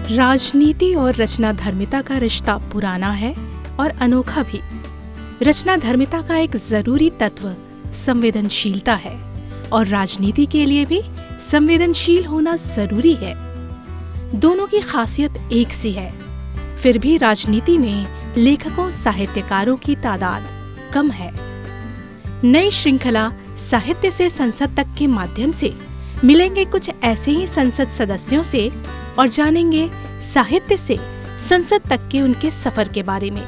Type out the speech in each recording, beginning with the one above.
राजनीति और रचनाधर्मिता का रिश्ता पुराना है और अनोखा भी। रचनाधर्मिता का एक जरूरी तत्व संवेदनशीलता है और राजनीति के लिए भी संवेदनशील होना जरूरी है। दोनों की खासियत एक सी है, फिर भी राजनीति में लेखकों साहित्यकारों की तादाद कम है। नई श्रृंखला साहित्य से संसद तक के माध्यम से मिलेंगे कुछ ऐसे ही संसद सदस्यों से और जानेंगे साहित्य से संसद तक के उनके सफर के बारे में।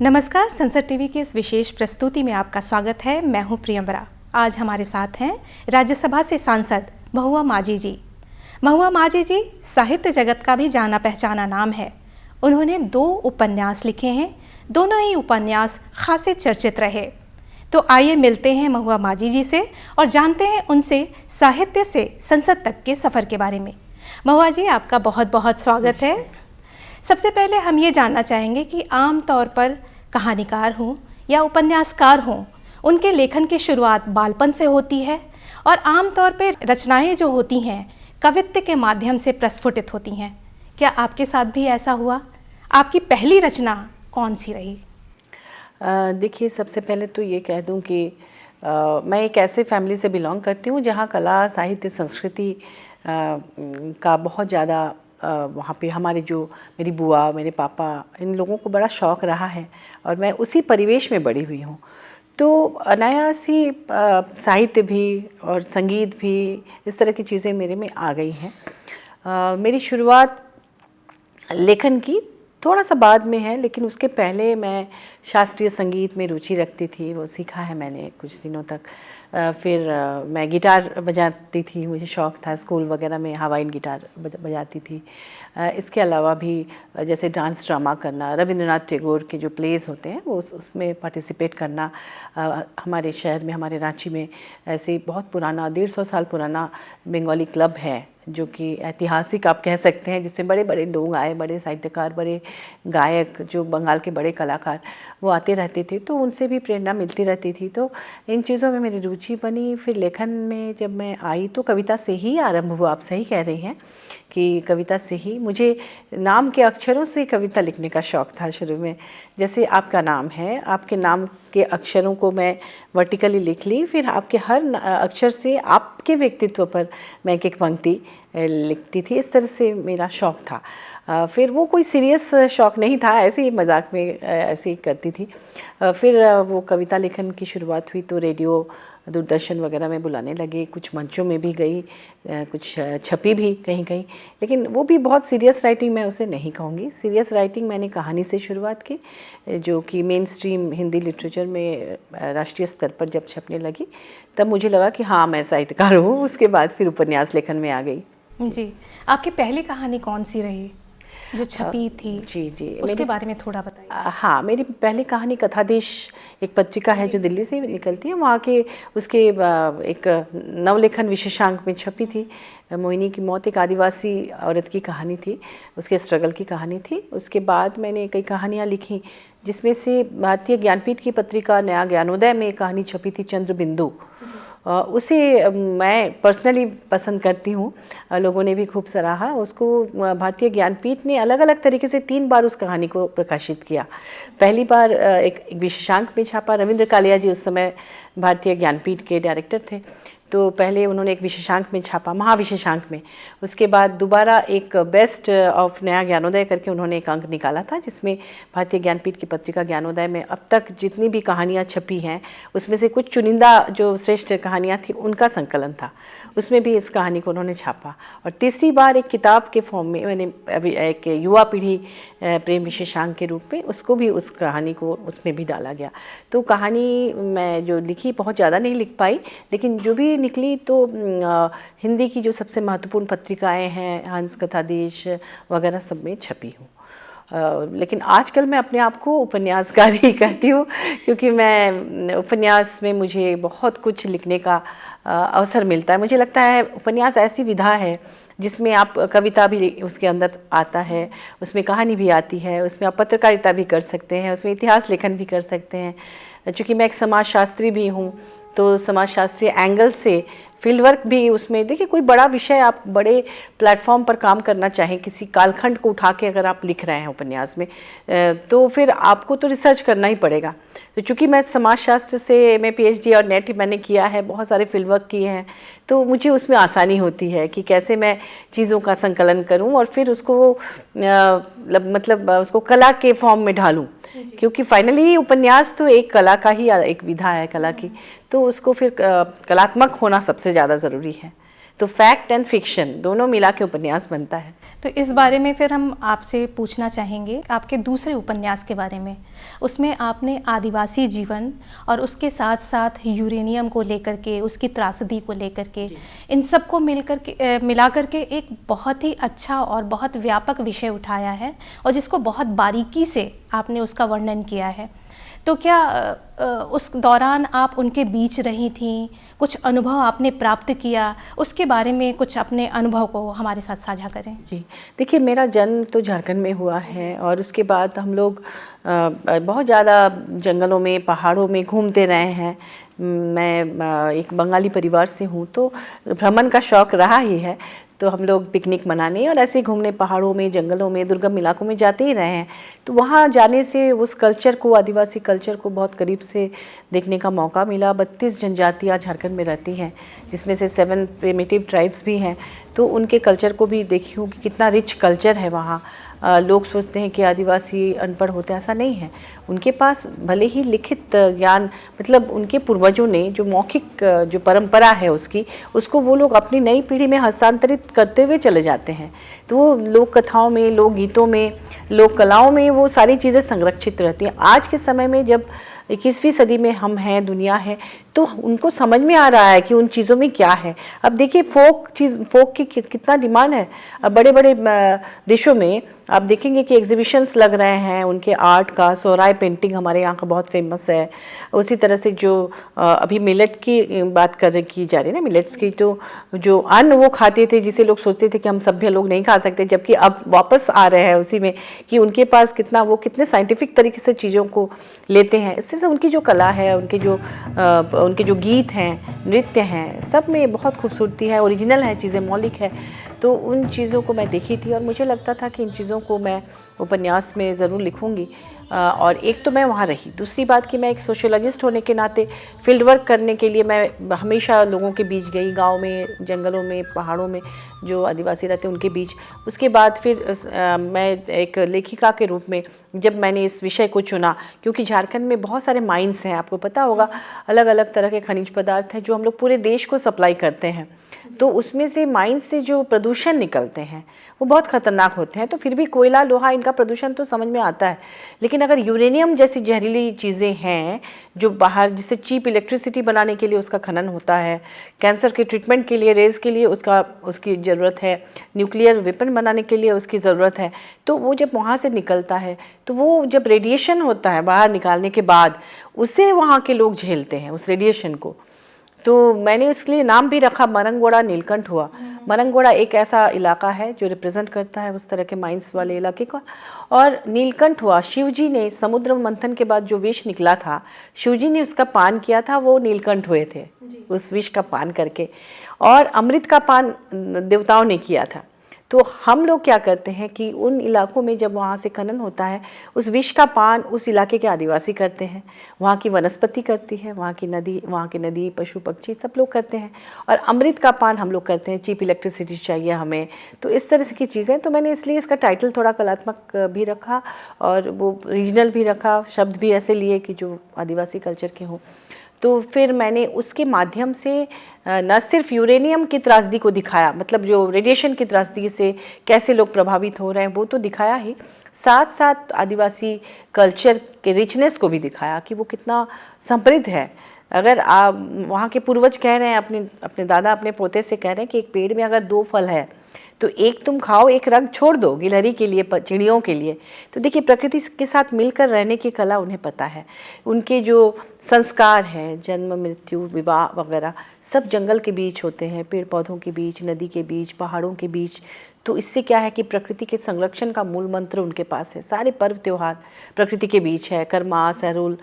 नमस्कार, संसद टीवी की इस विशेष प्रस्तुति में आपका स्वागत है। मैं हूं प्रियंवरा। आज हमारे साथ हैं राज्यसभा से सांसद महुआ माझी जी। महुआ माझी जी साहित्य जगत का भी जाना पहचाना नाम है। उन्होंने 2 उपन्यास लिखे हैं, दोनों ही उपन्यास खासे चर्चित रहे। तो आइए मिलते हैं महुआ माझी जी से और जानते हैं उनसे साहित्य से संसद तक के सफ़र के बारे में। महुआ जी, आपका बहुत बहुत स्वागत है। सबसे पहले हम ये जानना चाहेंगे कि आम तौर पर कहानीकार हों या उपन्यासकार हों, उनके लेखन की शुरुआत बालपन से होती है और आम तौर पर रचनाएं जो होती हैं कवित्व के माध्यम से प्रस्फुटित होती हैं। क्या आपके साथ भी ऐसा हुआ? आपकी पहली रचना कौन सी रही? देखिए, सबसे पहले तो ये कह दूं कि मैं एक ऐसे फैमिली से बिलोंग करती हूँ जहाँ कला, साहित्य, संस्कृति का बहुत ज़्यादा वहाँ पे हमारे जो मेरी बुआ, मेरे पापा, इन लोगों को बड़ा शौक़ रहा है और मैं उसी परिवेश में बड़ी हुई हूँ। तो अनायास ही साहित्य भी और संगीत भी, इस तरह की चीज़ें मेरे में आ गई हैं। मेरी शुरुआत लेखन की थोड़ा सा बाद में है, लेकिन उसके पहले मैं शास्त्रीय संगीत में रुचि रखती थी। वो सीखा है मैंने कुछ दिनों तक। फिर मैं गिटार बजाती थी, मुझे शौक़ था। स्कूल वगैरह में हवाइन गिटार बजाती थी। इसके अलावा भी जैसे डांस ड्रामा करना, रविंद्रनाथ टैगोर के जो प्लेस होते हैं वो उसमें पार्टिसिपेट करना। हमारे शहर में, हमारे रांची में ऐसे बहुत पुराना 150 साल पुराना बंगाली क्लब है जो कि ऐतिहासिक आप कह सकते हैं, जिसमें बड़े बड़े लोग आए, बड़े साहित्यकार, बड़े गायक, जो बंगाल के बड़े कलाकार वो आते रहते थे। तो उनसे भी प्रेरणा मिलती रहती थी। तो इन चीज़ों में मेरी रुचि बनी। फिर लेखन में जब मैं आई तो कविता से ही आरंभ हुआ। आप सही कह रही हैं कि कविता से ही, मुझे नाम के अक्षरों से कविता लिखने का शौक़ था शुरू में। जैसे आपका नाम है, आपके नाम के अक्षरों को मैं वर्टिकली लिख ली, फिर आपके हर अक्षर से आपके व्यक्तित्व पर मैं एक पंक्ति लिखती थी। इस तरह से मेरा शौक़ था। फिर वो कोई सीरियस शौक़ नहीं था, ऐसे ही मजाक में ऐसे ही करती थी। फिर वो कविता लेखन की शुरुआत हुई तो रेडियो, दूरदर्शन वगैरह में बुलाने लगे। कुछ मंचों में भी गई, कुछ छपी भी कहीं कहीं, लेकिन वो भी बहुत सीरियस राइटिंग मैं उसे नहीं कहूँगी। सीरियस राइटिंग मैंने कहानी से शुरुआत की, जो कि मेन स्ट्रीम हिंदी लिटरेचर में राष्ट्रीय स्तर पर जब छपने लगी तब मुझे लगा कि हाँ, मैं साहित्यकार हूँ। उसके बाद फिर उपन्यास लेखन में आ गई। जी, आपकी पहली कहानी कौन सी रही जो छपी थी? जी, उसके बारे में थोड़ा बताइए। हाँ, मेरी पहली कहानी कथादेश एक पत्रिका है जो दिल्ली से निकलती है, वहाँ के उसके एक नवलेखन विशेषांक में छपी थी। मोहिनी की मौत एक आदिवासी औरत की कहानी थी, उसके स्ट्रगल की कहानी थी। उसके बाद मैंने कई कहानियाँ लिखी, जिसमें से भारतीय ज्ञानपीठ की पत्रिका नया ज्ञानोदय में एक कहानी छपी थी, चंद्रबिंदु। उसे मैं पर्सनली पसंद करती हूँ, लोगों ने भी खूब सराहा उसको। भारतीय ज्ञानपीठ ने अलग अलग तरीके से 3 बार उस कहानी को प्रकाशित किया। पहली बार एक विशेषांक में छापा। रविंद्र कालिया जी उस समय भारतीय ज्ञानपीठ के डायरेक्टर थे, तो पहले उन्होंने एक विशेषांक में छापा, महाविशेषांक में। उसके बाद दोबारा एक बेस्ट ऑफ नया ज्ञानोदय करके उन्होंने एक अंक निकाला था, जिसमें भारतीय ज्ञानपीठ की पत्रिका ज्ञानोदय में अब तक जितनी भी कहानियाँ छपी हैं उसमें से कुछ चुनिंदा जो श्रेष्ठ कहानियाँ थी उनका संकलन था। उसमें भी इस कहानी को उन्होंने छापा। और तीसरी बार एक किताब के फॉर्म में मैंने एक युवा पीढ़ी प्रेम विशेषांक के रूप में उसको भी, उस कहानी को उसमें भी डाला गया। तो कहानी मैं जो लिखी बहुत ज़्यादा नहीं लिख पाई, लेकिन जो भी निकली तो हिंदी की जो सबसे महत्वपूर्ण पत्रिकाएं हैं, हंस, कथादेश वगैरह सब में छपी हूँ। लेकिन आजकल मैं अपने आप को उपन्यासकार ही कहती हूँ, क्योंकि मैं उपन्यास में मुझे बहुत कुछ लिखने का अवसर मिलता है। मुझे लगता है उपन्यास ऐसी विधा है जिसमें आप कविता भी उसके अंदर आता है, उसमें कहानी भी आती है, उसमें आप पत्रकारिता भी कर सकते हैं, उसमें इतिहास लेखन भी कर सकते हैं। चूँकि मैं एक समाजशास्त्री भी हूँ, तो समाजशास्त्रीय एंगल से फील्ड वर्क भी उसमें देखिए, कोई बड़ा विषय आप बड़े प्लेटफॉर्म पर काम करना चाहें, किसी कालखंड को उठा के अगर आप लिख रहे हैं उपन्यास में, तो फिर आपको तो रिसर्च करना ही पड़ेगा। तो चूँकि मैं समाजशास्त्र से एमए पीएचडी और नेट मैंने किया है, बहुत सारे फील्ड वर्क किए हैं, तो मुझे उसमें आसानी होती है कि कैसे मैं चीज़ों का संकलन करूं और फिर उसको मतलब उसको कला के फॉर्म में ढालूं, क्योंकि फाइनली उपन्यास तो एक कला का ही एक विधा है कला की, तो उसको फिर कलात्मक होना सबसे ज़्यादा ज़रूरी है। तो फैक्ट एंड फिक्शन दोनों मिला के उपन्यास बनता है। तो इस बारे में फिर हम आपसे पूछना चाहेंगे आपके दूसरे उपन्यास के बारे में। उसमें आपने आदिवासी जीवन और उसके साथ साथ यूरेनियम को लेकर के, उसकी त्रासदी को लेकर के, इन सब को मिला करके एक बहुत ही अच्छा और बहुत व्यापक विषय उठाया है और जिसको बहुत बारीकी से आपने उसका वर्णन किया है। तो क्या उस दौरान आप उनके बीच रही थीं, कुछ अनुभव आपने प्राप्त किया, उसके बारे में कुछ अपने अनुभव को हमारे साथ साझा करें। जी, देखिए, मेरा जन्म तो झारखंड में हुआ है और उसके बाद हम लोग बहुत ज़्यादा जंगलों में, पहाड़ों में घूमते रहे हैं। मैं एक बंगाली परिवार से हूँ, तो भ्रमण का शौक़ रहा ही है। तो हम लोग पिकनिक मनाने और ऐसे घूमने पहाड़ों में, जंगलों में, दुर्गम इलाकों में जाते ही रहे हैं। तो वहाँ जाने से उस कल्चर को, आदिवासी कल्चर को बहुत करीब से देखने का मौका मिला। 32 जनजातियाँ झारखंड में रहती हैं, जिसमें से 7 प्रिमिटिव ट्राइब्स भी हैं। तो उनके कल्चर को भी देखी हूँ कि कितना रिच कल्चर है वहाँ। लोग सोचते हैं कि आदिवासी अनपढ़ होते हैं, ऐसा नहीं है। उनके पास भले ही लिखित ज्ञान, मतलब उनके पूर्वजों ने जो मौखिक जो परंपरा है उसको वो लोग अपनी नई पीढ़ी में हस्तांतरित करते हुए चले जाते हैं। तो वो लोक कथाओं में, लोक गीतों में, लोक कलाओं में वो सारी चीज़ें संरक्षित रहती हैं। आज के समय में जब 21वीं सदी में हम हैं, दुनिया है, तो उनको समझ में आ रहा है कि उन चीज़ों में क्या है। अब देखिए, फोक की कितना डिमांड है। अब बड़े बड़े देशों में आप देखेंगे कि एग्जीबिशंस लग रहे हैं उनके आर्ट का। सोहराय पेंटिंग हमारे यहाँ का बहुत फेमस है। उसी तरह से जो अभी मिलेट की बात की जा रही है ना, मिलेट्स की, तो जो अन्न वो खाते थे, जिसे लोग सोचते थे कि हम सभ्य लोग नहीं खा सकते, जबकि अब वापस आ रहे हैं उसी में कि उनके पास कितने साइंटिफिक तरीके से चीज़ों को लेते हैं। इस तरह से उनकी जो कला है, उनके जो गीत हैं, नृत्य हैं, सब में बहुत खूबसूरती है, ओरिजिनल है, चीज़ें मौलिक है। तो उन चीज़ों को मैं देखी थी और मुझे लगता था कि इन चीज़ों को मैं उपन्यास में ज़रूर लिखूंगी। और एक तो मैं वहाँ रही, दूसरी बात कि मैं एक सोशियोलॉजिस्ट होने के नाते फील्ड वर्क करने के लिए मैं हमेशा लोगों के बीच गई, गांव में, जंगलों में, पहाड़ों में जो आदिवासी रहते हैं उनके बीच। उसके बाद फिर मैं एक लेखिका के रूप में जब मैंने इस विषय को चुना, क्योंकि झारखंड में बहुत सारे माइंस हैं, आपको पता होगा, अलग अलग तरह के खनिज पदार्थ हैं जो हम लोग पूरे देश को सप्लाई करते हैं। तो उसमें से माइंस से जो प्रदूषण निकलते हैं वो बहुत ख़तरनाक होते हैं। तो फिर भी कोयला, लोहा, इनका प्रदूषण तो समझ में आता है, लेकिन अगर यूरेनियम जैसी जहरीली चीज़ें हैं जो बाहर, जिससे चीप इलेक्ट्रिसिटी बनाने के लिए उसका खनन होता है, कैंसर के ट्रीटमेंट के लिए, रेज के लिए उसकी ज़रूरत है, न्यूक्लियर वेपन बनाने के लिए उसकी ज़रूरत है, तो वो जब वहाँ से निकलता है, तो वो जब रेडिएशन होता है बाहर निकालने के बाद, उसे वहाँ के लोग झेलते हैं, उस रेडिएशन को। तो मैंने इसलिए नाम भी रखा मरंगोड़ा नीलकंठ हुआ। मरंगोड़ा एक ऐसा इलाका है जो रिप्रेजेंट करता है उस तरह के माइंस वाले इलाके का, और नीलकंठ हुआ, शिवजी ने समुद्र मंथन के बाद जो विष निकला था, शिवजी ने उसका पान किया था, वो नीलकंठ हुए थे उस विष का पान करके, और अमृत का पान देवताओं ने किया था। तो हम लोग क्या करते हैं कि उन इलाकों में जब वहाँ से खनन होता है, उस विष का पान उस इलाके के आदिवासी करते हैं, वहाँ की वनस्पति करती है, वहाँ के नदी, पशु पक्षी सब लोग करते हैं, और अमृत का पान हम लोग करते हैं। चीप इलेक्ट्रिसिटी चाहिए हमें, तो इस तरह की चीज़ें। तो मैंने इसलिए इसका टाइटल थोड़ा कलात्मक भी रखा और वो रीजनल भी रखा, शब्द भी ऐसे लिए कि जो आदिवासी कल्चर के हों। तो फिर मैंने उसके माध्यम से न सिर्फ यूरेनियम की त्रासदी को दिखाया, मतलब जो रेडिएशन की त्रासदी से कैसे लोग प्रभावित हो रहे हैं वो तो दिखाया ही, साथ साथ आदिवासी कल्चर के रिचनेस को भी दिखाया कि वो कितना समृद्ध है। अगर आप वहाँ के पूर्वज कह रहे हैं, अपने दादा अपने पोते से कह रहे हैं कि एक पेड़ में अगर 2 फल है तो एक तुम खाओ, एक रंग छोड़ दो, गिलहरी के लिए, चिड़ियों के लिए। तो देखिए, प्रकृति के साथ मिलकर रहने की कला उन्हें पता है। उनके जो संस्कार हैं, जन्म, मृत्यु, विवाह वगैरह, सब जंगल के बीच होते हैं, पेड़ पौधों के बीच, नदी के बीच, पहाड़ों के बीच। तो इससे क्या है कि प्रकृति के संरक्षण का मूल मंत्र उनके पास है। सारे पर्व त्यौहार प्रकृति के बीच है, करमा, सैरुल,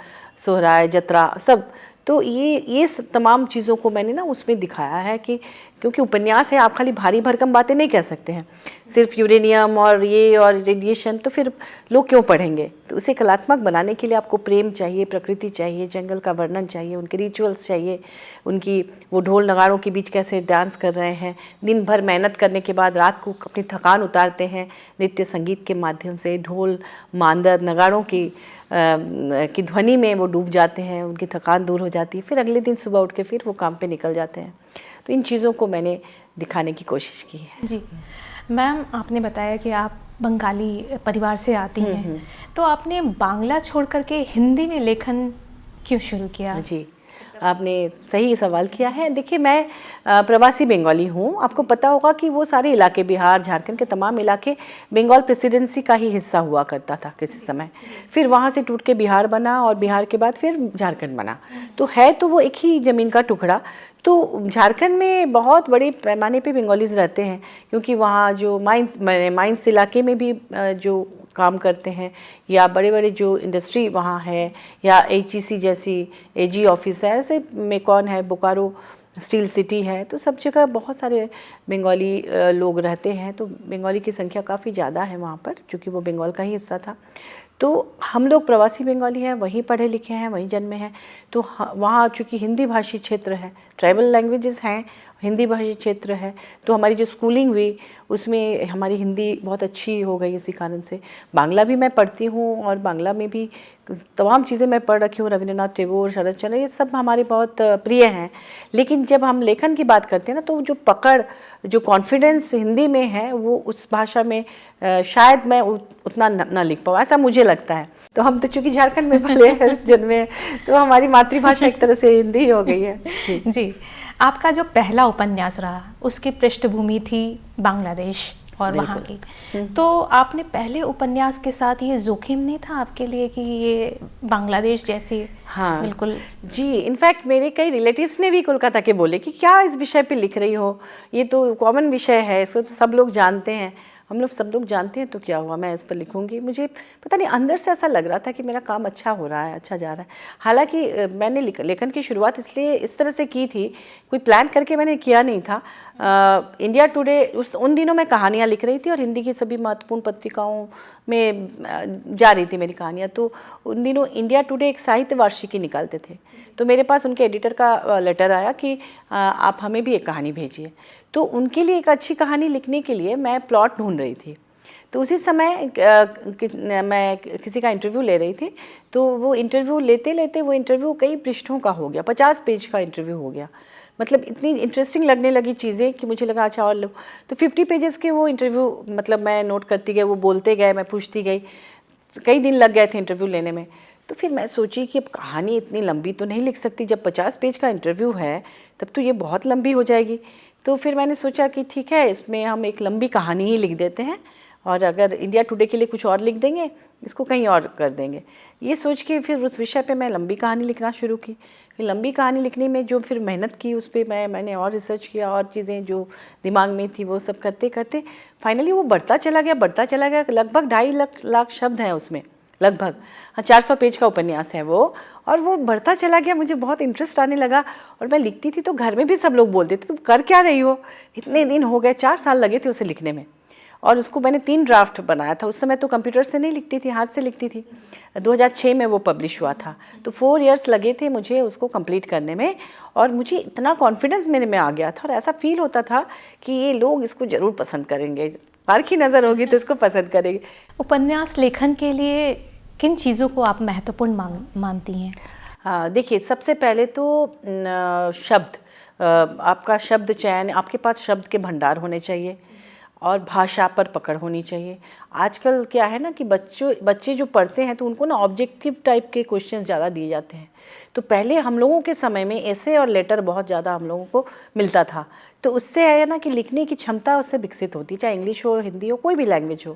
सोहराय, जतरा, सब। तो ये तमाम चीज़ों को मैंने ना उसमें दिखाया है कि क्योंकि उपन्यास है, आप खाली भारी भरकम बातें नहीं कह सकते हैं, सिर्फ यूरेनियम और ये और रेडिएशन, तो फिर लोग क्यों पढ़ेंगे। तो उसे कलात्मक बनाने के लिए आपको प्रेम चाहिए, प्रकृति चाहिए, जंगल का वर्णन चाहिए, उनके रिचुअल्स चाहिए, उनकी वो ढोल नगाड़ों के बीच कैसे डांस कर रहे हैं, दिन भर मेहनत करने के बाद रात को अपनी थकान उतारते हैं नृत्य संगीत के माध्यम से, ढोल मांदर नगाड़ों की ध्वनि में वो डूब जाते हैं, उनकी थकान दूर हो जाती है, फिर अगले दिन सुबह उठ के फिर वो काम पे निकल जाते हैं। तो इन चीज़ों को मैंने दिखाने की कोशिश की है। जी मैम, आपने बताया कि आप बंगाली परिवार से आती हैं, तो आपने बांग्ला छोड़ करके हिंदी में लेखन क्यों शुरू किया? जी, आपने सही सवाल किया है। देखिए, मैं प्रवासी बंगाली हूँ। आपको पता होगा कि वो सारे इलाके, बिहार झारखंड के तमाम इलाके बंगाल प्रेसिडेंसी का ही हिस्सा हुआ करता था किसी समय। फिर वहाँ से टूट के बिहार बना और बिहार के बाद फिर झारखंड बना। तो है तो वो एक ही ज़मीन का टुकड़ा। तो झारखंड में बहुत बड़े पैमाने पे बंगालीज रहते हैं, क्योंकि वहाँ जो माइंस इलाके में भी जो काम करते हैं, या बड़े बड़े जो इंडस्ट्री वहाँ है, या HEC जैसी AG ऑफिस है, ऐसे मेकॉन है, बोकारो स्टील सिटी है, तो सब जगह बहुत सारे बंगाली लोग रहते हैं। तो बंगाली की संख्या काफ़ी ज़्यादा है वहाँ पर, क्योंकि वो बंगाल का ही हिस्सा था। तो हम लोग प्रवासी बंगाली हैं, वहीं पढ़े लिखे हैं, वहीं जन्मे हैं। तो वहाँ चूँकि हिंदी भाषी क्षेत्र है, ट्राइबल लैंग्वेजेस हैं, हिंदी भाषी क्षेत्र है, तो हमारी जो स्कूलिंग हुई उसमें हमारी हिंदी बहुत अच्छी हो गई। इसी कारण से बांग्ला भी मैं पढ़ती हूँ, और बांग्ला में भी तमाम चीज़ें मैं पढ़ रखी हूँ। रविंद्रनाथ टैगोर, शरद चंद्र, ये सब हमारे बहुत प्रिय हैं। लेकिन जब हम लेखन की बात करते हैं ना, तो जो पकड़, जो कॉन्फिडेंस हिंदी में है, वो उस भाषा में शायद मैं उतना ना लिख पाऊँ, ऐसा मुझे लगता है। तो हम तो चूँकि झारखंड में पले जन्मे, तो हमारी मातृभाषा एक तरह से हिंदी ही हो गई है। जी, आपका जो पहला उपन्यास रहा, उसकी पृष्ठभूमि थी बांग्लादेश और वहाँ की, तो आपने पहले उपन्यास के साथ ये जोखिम नहीं था आपके लिए कि ये बांग्लादेश जैसी? हाँ बिल्कुल जी, इनफैक्ट मेरे कई रिलेटिव्स ने भी कोलकाता के बोले कि क्या इस विषय पे लिख रही हो, ये तो कॉमन विषय है, इसको तो सब लोग जानते हैं, हम लोग सब लोग जानते हैं, तो क्या हुआ, मैं इस पर लिखूंगी। मुझे पता नहीं, अंदर से ऐसा लग रहा था कि मेरा काम अच्छा हो रहा है, अच्छा जा रहा है। हालांकि मैंने लेखन की शुरुआत इसलिए इस तरह से की थी, कोई प्लान करके मैंने किया नहीं था। इंडिया टुडे उन दिनों मैं कहानियाँ लिख रही थी, और हिंदी की सभी महत्वपूर्ण पत्रिकाओं में जा रही थी मेरी कहानियाँ। तो उन दिनों इंडिया टुडे एक साहित्य वार्षिकी निकालते थे, तो मेरे पास उनके एडिटर का लेटर आया कि आप हमें भी एक कहानी भेजिए। तो उनके लिए एक अच्छी कहानी लिखने के लिए मैं प्लॉट ढूंढ रही थी। तो उसी समय मैं किसी का इंटरव्यू ले रही थी, तो वो इंटरव्यू लेते लेते वो इंटरव्यू कई पृष्ठों का हो गया, 50 पेज का इंटरव्यू हो गया। मतलब इतनी इंटरेस्टिंग लगने लगी चीज़ें कि मुझे लगा अच्छा और लो। तो 50 पेजेस के वो इंटरव्यू, मतलब मैं नोट करती गई, वो बोलते गए, मैं पूछती गई, कई दिन लग गए थे इंटरव्यू लेने में। तो फिर मैं सोची कि अब कहानी इतनी लंबी तो नहीं लिख सकती, जब 50 पेज का इंटरव्यू है तब तो ये बहुत लंबी हो जाएगी। तो फिर मैंने सोचा कि ठीक है, इसमें हम एक लंबी कहानी ही लिख देते हैं, और अगर इंडिया टुडे के लिए कुछ और लिख देंगे, इसको कहीं और कर देंगे। ये सोच के फिर उस विषय पे मैं लंबी कहानी लिखना शुरू की। फिर लंबी कहानी लिखने में जो फिर मेहनत की, उस पर मैंने और रिसर्च किया, और चीज़ें जो दिमाग में थी वो सब करते करते फाइनली वो बढ़ता चला गया। लगभग 2.5 लाख शब्द हैं उसमें, लगभग। हाँ, 400 पेज का उपन्यास है वो, और वो बढ़ता चला गया। मुझे बहुत इंटरेस्ट आने लगा, और मैं लिखती थी तो घर में भी सब लोग बोलते थे तुम कर क्या रही हो, इतने दिन हो गए, 4 साल लगे थे उसे लिखने में। और उसको मैंने 3 ड्राफ्ट बनाया था। उस समय तो कंप्यूटर से नहीं लिखती थी, हाथ से लिखती थी। 2006 में वो पब्लिश हुआ था, तो 4 इयर्स लगे थे मुझे उसको कंप्लीट करने में। और मुझे इतना कॉन्फिडेंस मेरे में आ गया था, और ऐसा फील होता था कि ये लोग इसको ज़रूर पसंद करेंगे, पारखी नज़र होगी तो इसको पसंद करेंगे। उपन्यास लेखन के लिए किन चीज़ों को आप महत्वपूर्ण मानती हैं? हाँ, देखिए, सबसे पहले तो शब्द, आपका शब्द चयन, आपके पास शब्द के भंडार होने चाहिए, और भाषा पर पकड़ होनी चाहिए। आजकल क्या है ना कि बच्चे जो पढ़ते हैं तो उनको ना ऑब्जेक्टिव टाइप के क्वेश्चंस ज़्यादा दिए जाते हैं। तो पहले हम लोगों के समय में ऐसे और लेटर बहुत ज़्यादा हम लोगों को मिलता था, तो उससे है ना कि लिखने की क्षमता उससे विकसित होती, चाहे इंग्लिश हो, हिंदी हो, कोई भी लैंग्वेज हो।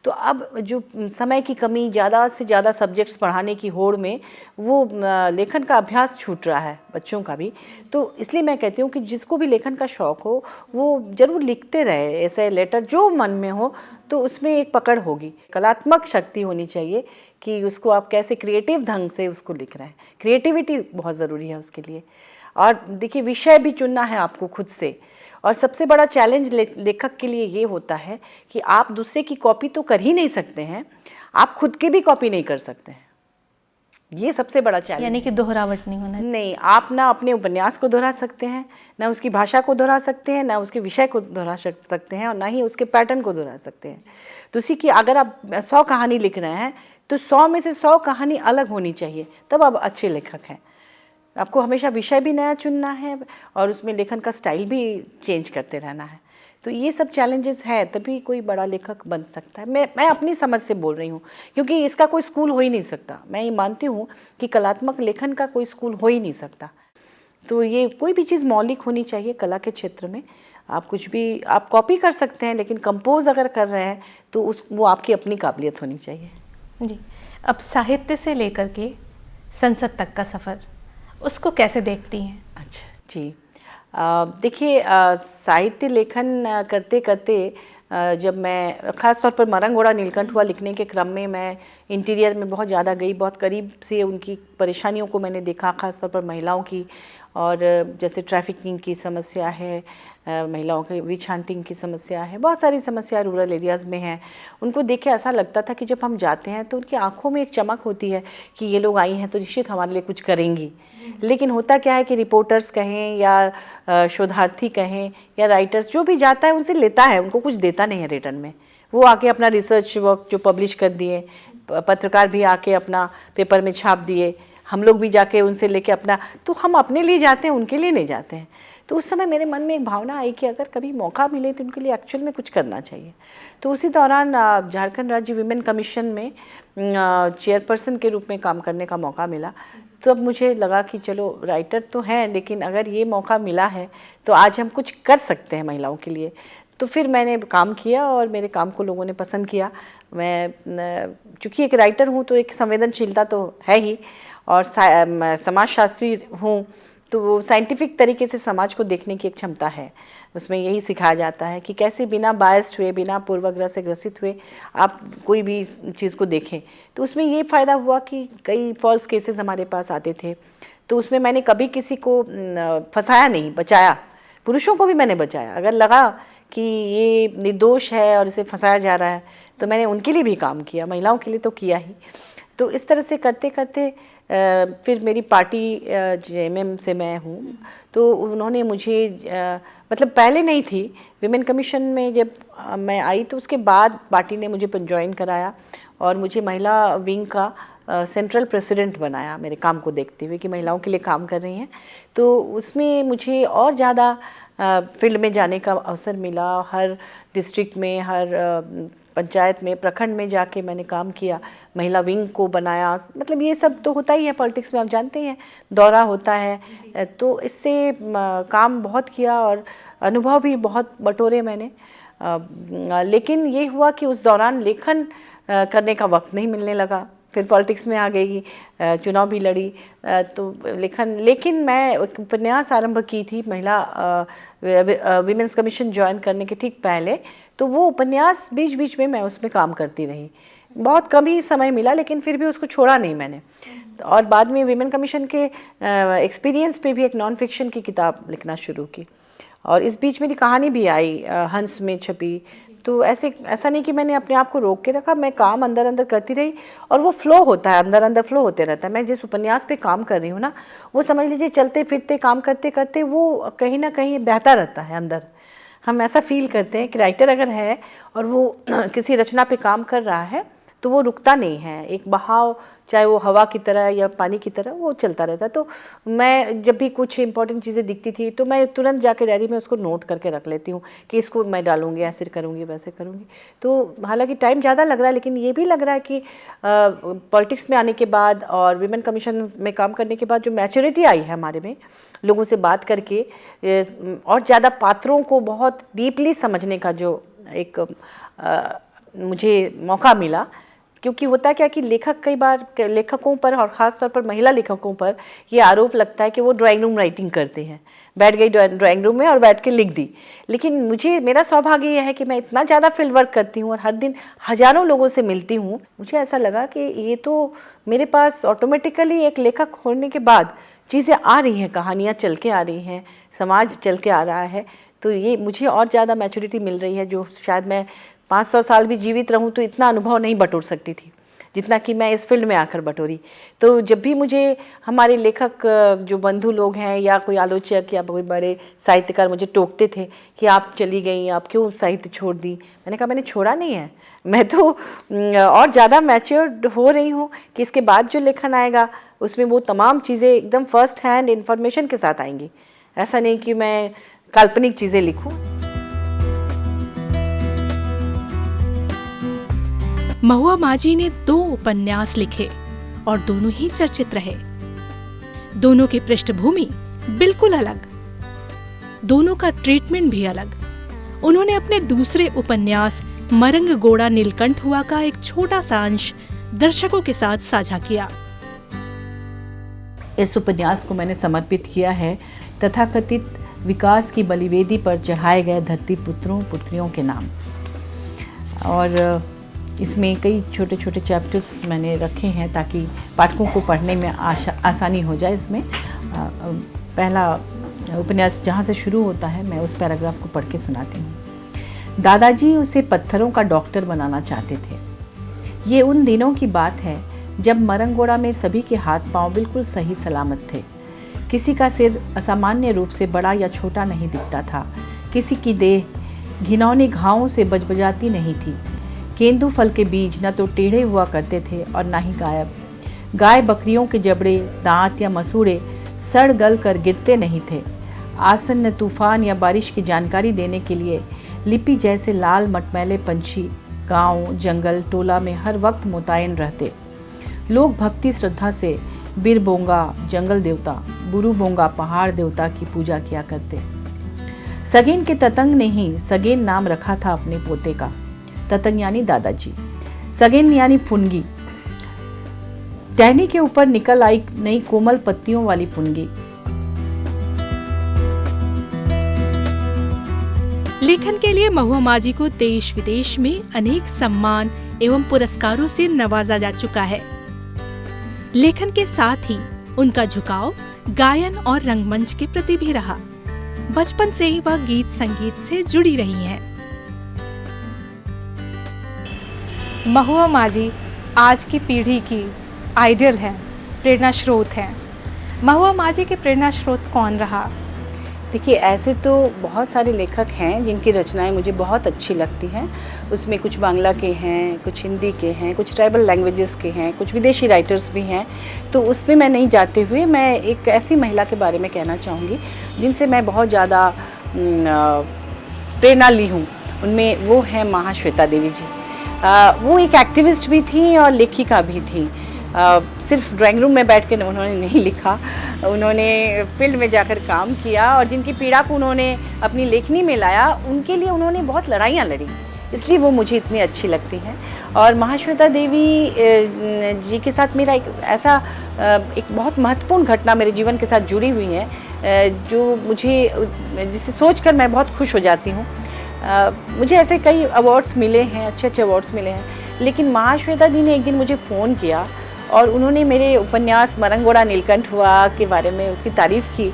तो अब जो समय की कमी, ज़्यादा से ज़्यादा सब्जेक्ट्स पढ़ाने की होड़ में वो लेखन का अभ्यास छूट रहा है बच्चों का भी। तो इसलिए मैं कहती हूँ कि जिसको भी लेखन का शौक़ हो वो ज़रूर लिखते रहे, ऐसे लेटर जो मन में हो, तो उसमें एक पकड़ होगी, कलात्मक शक्ति होनी चाहिए कि उसको आप कैसे क्रिएटिव ढंग से उसको लिख रहे हैं। क्रिएटिविटी बहुत ज़रूरी है उसके लिए। और देखिए विषय भी चुनना है आपको खुद से। और सबसे बड़ा चैलेंज लेखक के लिए ये होता है कि आप दूसरे की कॉपी तो कर ही नहीं सकते हैं, आप खुद की भी कॉपी नहीं कर सकते हैं। ये सबसे बड़ा चैलेंज, यानी कि दोहरावट नहीं होना। नहीं, आप ना अपने उपन्यास को दोहरा सकते हैं, ना उसकी भाषा को दोहरा सकते हैं, ना उसके विषय को दोहरा सकते हैं, और ना ही उसके पैटर्न को दोहरा सकते हैं। तो उसी की अगर आप 100 कहानी लिख रहे हैं तो 100 में से 100 कहानी अलग होनी चाहिए, तब आप अच्छे लेखक हैं। आपको हमेशा विषय भी नया चुनना है और उसमें लेखन का स्टाइल भी चेंज करते रहना है। तो ये सब चैलेंजेस है, तभी कोई बड़ा लेखक बन सकता है। मैं अपनी समझ से बोल रही हूँ, क्योंकि इसका कोई स्कूल हो ही नहीं सकता। मैं ये मानती हूँ कि कलात्मक लेखन का कोई स्कूल हो ही नहीं सकता। तो ये कोई भी चीज़ मौलिक होनी चाहिए कला के क्षेत्र में। आप कुछ भी आप कॉपी कर सकते हैं, लेकिन कंपोज अगर कर रहे हैं तो वो आपकी अपनी काबिलियत होनी चाहिए। जी, अब साहित्य से लेकर के संसद तक का सफ़र, उसको कैसे देखती हैं? अच्छा जी, देखिए साहित्य लेखन करते करते जब मैं ख़ास तौर पर मरंगोड़ा नीलकंठ हुआ लिखने के क्रम में मैं इंटीरियर में बहुत ज़्यादा गई, बहुत करीब से उनकी परेशानियों को मैंने देखा, ख़ास तौर पर महिलाओं की। और जैसे ट्रैफिकिंग की समस्या है, महिलाओं की विच हंटिंग की समस्या है, बहुत सारी समस्या रूरल एरियाज़ में हैं। उनको देख के ऐसा लगता था कि जब हम जाते हैं तो उनकी आंखों में एक चमक होती है कि ये लोग आई हैं तो निश्चित हमारे लिए कुछ करेंगी। लेकिन होता क्या है कि रिपोर्टर्स कहें या शोधार्थी कहें या राइटर्स, जो भी जाता है उनसे लेता है, उनको कुछ देता नहीं है रिटर्न में। वो आके अपना रिसर्च वर्क जो पब्लिश कर दिए, पत्रकार भी आके अपना पेपर में छाप दिए, हम लोग भी जाके उनसे लेके अपना, तो हम अपने लिए जाते हैं, उनके लिए नहीं जाते हैं। तो उस समय मेरे मन में एक भावना आई कि अगर कभी मौका मिले तो उनके लिए एक्चुअल में कुछ करना चाहिए। तो उसी दौरान झारखंड राज्य विमेन कमीशन में चेयरपर्सन के रूप में काम करने का मौका मिला। तो अब मुझे लगा कि चलो राइटर तो हैं, लेकिन अगर ये मौका मिला है तो आज हम कुछ कर सकते हैं महिलाओं के लिए। तो फिर मैंने काम किया और मेरे काम को लोगों ने पसंद किया। मैं चूँकि एक राइटर हूँ तो एक संवेदनशीलता तो है ही, और समाजशास्त्री हूँ तो वो साइंटिफिक तरीके से समाज को देखने की एक क्षमता है। उसमें यही सिखाया जाता है कि कैसे बिना बायस्ड हुए, बिना पूर्वाग्रह से ग्रसित हुए आप कोई भी चीज़ को देखें। तो उसमें ये फ़ायदा हुआ कि कई फॉल्स केसेस हमारे पास आते थे, तो उसमें मैंने कभी किसी को फंसाया नहीं, बचाया। पुरुषों को भी मैंने बचाया। अगर लगा कि ये निर्दोष है और इसे फंसाया जा रहा है तो मैंने उनके लिए भी काम किया, महिलाओं के लिए तो किया ही। तो इस तरह से करते करते फिर मेरी पार्टी जेएमएम से मैं हूँ, तो उन्होंने मुझे मतलब पहले नहीं थी, विमेन कमीशन में जब मैं आई तो उसके बाद पार्टी ने मुझे ज्वाइन कराया और मुझे महिला विंग का सेंट्रल प्रेसिडेंट बनाया, मेरे काम को देखते हुए कि महिलाओं के लिए काम कर रही हैं। तो उसमें मुझे और ज़्यादा फील्ड में जाने का अवसर मिला। हर डिस्ट्रिक्ट में, हर पंचायत में, प्रखंड में जाके मैंने काम किया, महिला विंग को बनाया। मतलब ये सब तो होता ही है पॉलिटिक्स में, आप जानते हैं, दौरा होता है। तो इससे काम बहुत किया और अनुभव भी बहुत बटोरे मैंने। लेकिन ये हुआ कि उस दौरान लेखन करने का वक्त नहीं मिलने लगा। फिर पॉलिटिक्स में आ गई, चुनाव भी लड़ी, तो लेकिन मैं एक उपन्यास आरंभ की थी महिला विमेंस कमीशन ज्वाइन करने के ठीक पहले। तो वो उपन्यास बीच बीच में मैं उसमें काम करती रही। बहुत कम ही समय मिला, लेकिन फिर भी उसको छोड़ा नहीं मैंने। और बाद में विमेन कमीशन के एक्सपीरियंस पे भी एक नॉन फिक्शन की किताब लिखना शुरू की, और इस बीच मेरी कहानी भी आई, हंस में छपी। तो ऐसा नहीं कि मैंने अपने आप को रोक के रखा, मैं काम अंदर अंदर करती रही और वो फ्लो होता है, अंदर अंदर फ्लो होते रहता है। मैं जिस उपन्यास पे काम कर रही हूँ ना, वो समझ लीजिए चलते फिरते काम करते करते वो कहीं ना कहीं बहता रहता है अंदर। हम ऐसा फील करते हैं कि राइटर अगर है और वो किसी रचना पे काम कर रहा है तो वो रुकता नहीं है, एक बहाव, चाहे वो हवा की तरह या पानी की तरह, वो चलता रहता है। तो मैं जब भी कुछ इंपॉर्टेंट चीज़ें दिखती थी तो मैं तुरंत जाके डायरी में उसको नोट करके रख लेती हूँ कि इसको मैं डालूंगी, ऐसे करूँगी, वैसे करूँगी। तो हालांकि टाइम ज़्यादा लग रहा है, लेकिन ये भी लग रहा है कि पॉलिटिक्स में आने के बाद और विमेन कमीशन में काम करने के बाद जो मैच्योरिटी आई है हमारे में, लोगों से बात करके और ज़्यादा पात्रों को बहुत डीपली समझने का जो एक मुझे मौका मिला, क्योंकि होता क्या कि लेखक कई बार लेखकों पर और ख़ास तौर पर महिला लेखकों पर ये आरोप लगता है कि वो ड्राइंग रूम राइटिंग करते हैं, बैठ गई ड्राइंग रूम में और बैठ के लिख दी। लेकिन मेरा सौभाग्य यह है कि मैं इतना ज़्यादा फील्ड वर्क करती हूँ और हर दिन हज़ारों लोगों से मिलती हूँ। मुझे ऐसा लगा कि ये तो मेरे पास ऑटोमेटिकली एक लेखक होने के बाद चीज़ें आ रही हैं, कहानियाँ चल के आ रही हैं, समाज चल के आ रहा है। तो ये मुझे और ज़्यादा मैच्योरिटी मिल रही है, जो शायद मैं 500 साल भी जीवित रहूं तो इतना अनुभव नहीं बटोर सकती थी जितना कि मैं इस फील्ड में आकर बटोरी। तो जब भी मुझे हमारे लेखक जो बंधु लोग हैं या कोई आलोचक या कोई बड़े साहित्यकार मुझे टोकते थे कि आप चली गई, आप क्यों साहित्य छोड़ दी, मैंने कहा मैंने छोड़ा नहीं है, मैं तो और ज़्यादा मैच्योर्ड हो रही हूँ कि इसके बाद जो लेखन आएगा उसमें वो तमाम चीज़ें एकदम फर्स्ट हैंड इन्फॉर्मेशन के साथ आएंगी। ऐसा नहीं कि मैं काल्पनिक चीज़ें लिखूं। महुआ माझी ने 2 उपन्यास लिखे और दोनों ही चर्चित रहे। दोनों की पृष्ठभूमि बिल्कुल अलग, दोनों का ट्रीटमेंट भी अलग। उन्होंने अपने दूसरे उपन्यास मरंग गोड़ा नीलकंठ हुआ का एक छोटा सा अंश दर्शकों के साथ साझा किया। इस उपन्यास को मैंने समर्पित किया है तथाकथित विकास की बलिवेदी पर चढ़ाए गए धरती पुत्रों पुत्रियों के नाम। और इसमें कई छोटे छोटे चैप्टर्स मैंने रखे हैं ताकि पाठकों को पढ़ने में आसानी हो जाए। इसमें पहला उपन्यास जहाँ से शुरू होता है मैं उस पैराग्राफ को पढ़ के सुनाती हूँ। दादाजी उसे पत्थरों का डॉक्टर बनाना चाहते थे। ये उन दिनों की बात है जब मरंगोड़ा में सभी के हाथ पांव बिल्कुल सही सलामत थे। किसी का सिर असामान्य रूप से बड़ा या छोटा नहीं दिखता था। किसी की देह घिनौने घावों से बजबजाती नहीं थी। केंदू फल के बीज न तो टेढ़े हुआ करते थे और न ही गायब। गाय बकरियों के जबड़े, दांत या मसूड़े सड़ गल कर गिरते नहीं थे। आसन्न तूफान या बारिश की जानकारी देने के लिए लिपि जैसे लाल मटमैले पंछी गांव, जंगल, टोला में हर वक्त मुतयन रहते। लोग भक्ति श्रद्धा से बिर बोंगा जंगल देवता, बुरु बोंगा पहाड़ देवता की पूजा किया करते। सगेन के ततंग ने ही सगेन नाम रखा था अपने पोते का। ततंग यानी दादाजी, सगेन यानी फुनगी, टहनी के ऊपर निकल आई नई कोमल पत्तियों वाली फुनगी। लेखन के लिए महुआ माझी को देश विदेश में अनेक सम्मान एवं पुरस्कारों से नवाजा जा चुका है। लेखन के साथ ही उनका झुकाव गायन और रंगमंच के प्रति भी रहा। बचपन से ही वह गीत संगीत से जुड़ी रही हैं। महुआ माझी आज की पीढ़ी की आइडियल हैं, प्रेरणा स्रोत हैं। महुआ माझी के प्रेरणा स्रोत कौन रहा? देखिए, ऐसे तो बहुत सारे लेखक हैं जिनकी रचनाएं मुझे बहुत अच्छी लगती हैं। उसमें कुछ बांग्ला के हैं, कुछ हिंदी के हैं, कुछ ट्राइबल लैंग्वेजेस के हैं, कुछ विदेशी राइटर्स भी हैं। तो उसमें मैं नहीं जाते हुए मैं एक ऐसी महिला के बारे में कहना चाहूँगी जिनसे मैं बहुत ज़्यादा प्रेरणा ली हूँ। उनमें वो है महाश्वेता देवी जी। वो एक एक्टिविस्ट भी थी और लेखिका भी थी। सिर्फ ड्राइंग रूम में बैठ कर उन्होंने नहीं लिखा, उन्होंने फील्ड में जाकर काम किया और जिनकी पीड़ा को उन्होंने अपनी लेखनी में लाया, उनके लिए उन्होंने बहुत लड़ाइयाँ लड़ी, इसलिए वो मुझे इतनी अच्छी लगती हैं। और महाश्वेता देवी जी के साथ मेरा एक बहुत महत्वपूर्ण घटना मेरे जीवन के साथ जुड़ी हुई है, जिसे सोचकर मैं बहुत खुश हो जाती हूँ। मुझे ऐसे कई अवार्ड्स मिले हैं, अच्छे अच्छे अवार्ड्स मिले हैं, लेकिन महाश्वेता जी ने एक दिन मुझे फ़ोन किया और उन्होंने मेरे उपन्यास मरंग गोड़ा नीलकंठ हुआ के बारे में उसकी तारीफ़ की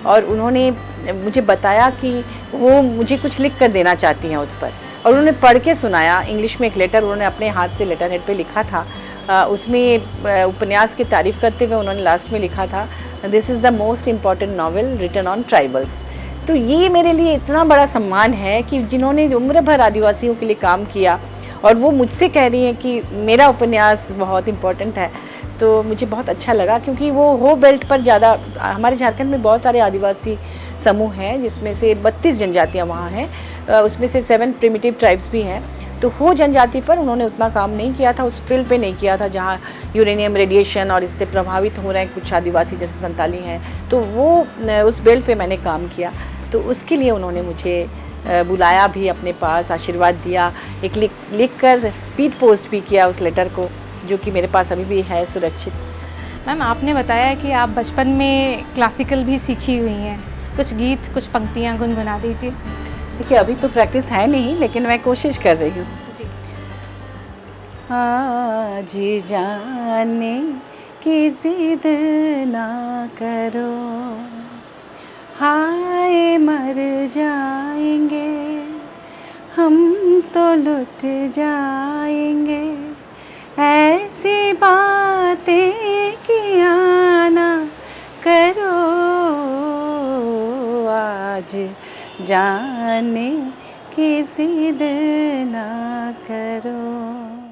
और उन्होंने मुझे बताया कि वो मुझे कुछ लिख कर देना चाहती हैं उस पर। और उन्होंने पढ़ के सुनाया। इंग्लिश में एक लेटर उन्होंने अपने हाथ से लेटर हेड पे लिखा था। उसमें उपन्यास की तारीफ़ करते हुए उन्होंने लास्ट में लिखा था, this is the most important novel written on tribals. तो ये मेरे लिए इतना बड़ा सम्मान है कि जिन्होंने उम्र भर आदिवासियों के लिए काम किया और वो मुझसे कह रही हैं कि मेरा उपन्यास बहुत इम्पोर्टेंट है, तो मुझे बहुत अच्छा लगा। क्योंकि वो हो बेल्ट पर ज़्यादा, हमारे झारखंड में बहुत सारे आदिवासी समूह हैं जिसमें से 32 जनजातियाँ वहाँ हैं, उसमें से 7 प्रिमिटिव ट्राइब्स भी हैं। तो हो जनजाति पर उन्होंने उतना काम नहीं किया था, उस फील्ड पे नहीं किया था जहाँ यूरेनियम रेडिएशन और इससे प्रभावित हो रहे हैं कुछ आदिवासी जैसे संताली हैं। तो वो उस बेल्ट पे मैंने काम किया, तो उसके लिए उन्होंने मुझे बुलाया भी अपने पास, आशीर्वाद दिया, एक लिख कर स्पीड पोस्ट भी किया उस लेटर को, जो कि मेरे पास अभी भी है सुरक्षित। मैम, आपने बताया कि आप बचपन में क्लासिकल भी सीखी हुई हैं, कुछ गीत, कुछ पंक्तियाँ गुनगुना दीजिए। देखिए अभी तो प्रैक्टिस है नहीं, लेकिन मैं कोशिश कर रही हूँ। जी। आज जाने की जिद ना करो, हाय मर जाएंगे हम तो लुट जाएंगे, ऐसी बातें किया ना करो, आज जाने की जिद ना करो।